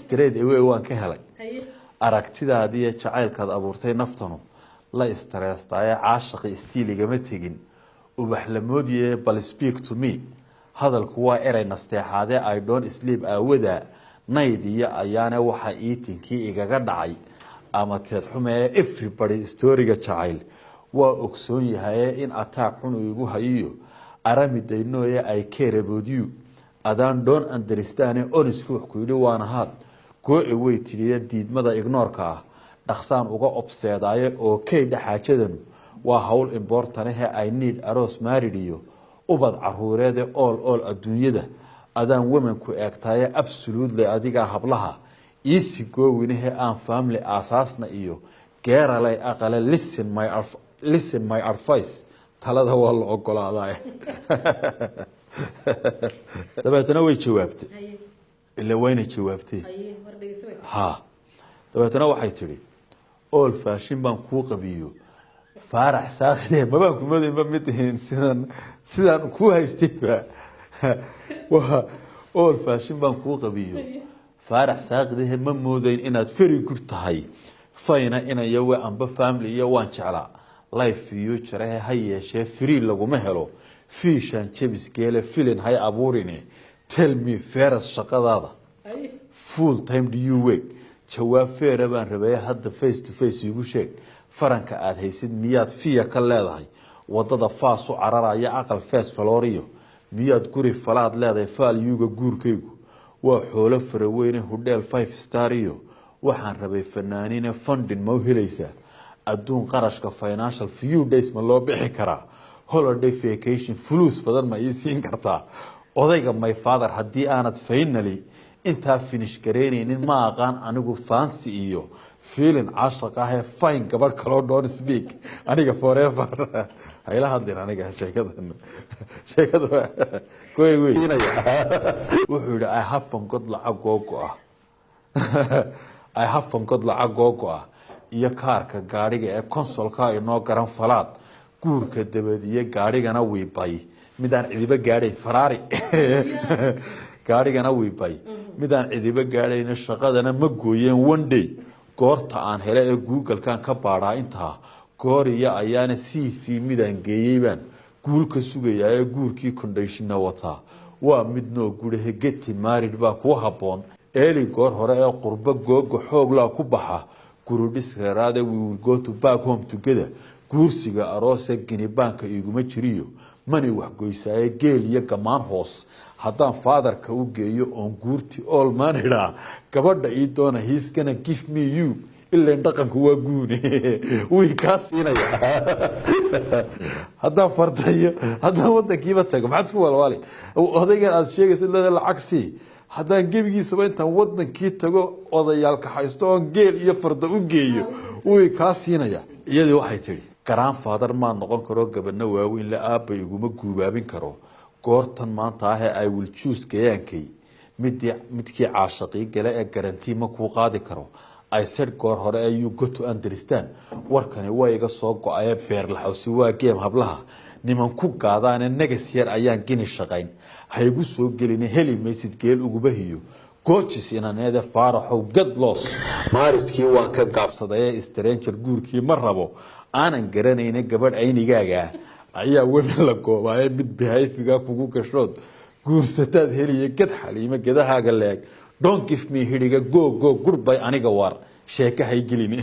straight away waan ka helay aragtidaadii jacaylkaad abuurtay naftanu la istreestay caashaqi istiiligama tegin ubax la moodiye bal speak to me hadalku waa eray nasteexaade I don't sleep awada naydiya ayaana waxa eatinkii igaga dhacay ama teed xumee everybody storyga jacayl waa ogsoon yahay in attack xun igu hayo aramidaynoye I care about you adaan don't understand honest ruux ku yiri waan had go away tiriya diidmada ignoorka ah dhaqsaan uga obseedaaye oo kay dhaxaajadan waa hawl important I need aroos married ubad caruureed all adduunyada adaan woman ku eegtaaye absolutely adiga hablaha easy going aan family asaasna iyo geeralay aqale listen my advice talada waa la ogolaaday dabeetana way jawaabtay ila wayna jawaabtay ha dabeetana waxay tiri all fashion baan ku qabiyo faarax saaqide ma baan ku mooday ma mideen sidaan ku haystay waa all fashion baan ku qabiyo faarax saaqide ma moodayn inaad very good tahay fayna inayo waa amba family iyo waan jeclaa life future hay yeeshee free laguma helo fiishan jabis geele filin hay abuurine tell me fairest shaqadaada full time do you work jawaab feera baan rabay hadda face to face igu sheeg faranka aad haysid miyaad fiya ka leedahay wadada faas u cararaya aqal face floriyo miyaad guri falaad leedahay faalyuga guurkaygu waa xoolo faraweyne hotel 5 star iyo waxaan rabay fanaaniina funding ma helaysaa adduun qarashka financial few days ma loo bixi karaa holiday vacation fulus badan ma ii siin kartaa odayga my father haddii aanad finally intaa finish gareynaynin ma aqaan anigu fancy iyo feeling caashaq ah fine gabadh kaloo don't speak aniga forever hayla hadin aniga sheekada goy weynaya wuxuu yiri I have forgot lacag googo ah I have forgot lacag googo ah iyo kaarka gaariga ee consolka inoo garan falaad guurka dabadiye gaarigana wiibay midaan cidiba gaaray Ferrari gaarigana wiibay midaan cidiba gaarayna shaqadana ma gooyeen one day goorta aan hele ee Google kan ka baaraa inta gooriya ayaana CV midaan geeyayban guulka sugaya guurkii condition wata waa mid noo guriga get married ba ku haboon eeli goor hore ee qurba googo xoog la ku baxa gurudis reeraade we will go to back home together guursiga aroos ginibaanka iguma jiriyo mani wax goysaaye geel iyo gamaan hoos haddaan fatherka u geeyo on guurti all manira gabadha ii doona he's gonna give me you ilaa dhaqanku waa guune way ka siinaya haddaan fartayo haddaan wadankiiba tago maxaad ku walwali odaygan aad sheegaysid lacag si haddaan gebigiisaba intaan wadankii tago odayaalka haysto on geel iyo farda u geeyo way ka siinaya iyadii waxay tiri grandfather ma noqon karo gabadhna waaweyn la aabay iguma guubaabin karo goortan maanta I will choose gayaankay midkii caashaqii gale ee garantii ma ku qaadi karo I said goor hore you got to understand warkani waa iga soo go'ay beer la xawsi waa game hablaha niman ku qaadaan nagas yar ayaan gini shaqayn haygu soo gelin heli maysid geel ugu bahiyo coaches inaanada faaraxo get lost maaridkii waan ka gaabsaday stranger guurkii ma rabo aanan garanayna gabadh aynigaaga ayaa wada la goobaay mid behayfiga kugu gashood guursataad heliye gad xaliima gadahaaga leeg don't give me hiriga go goodbye aniga war sheeka hay gelin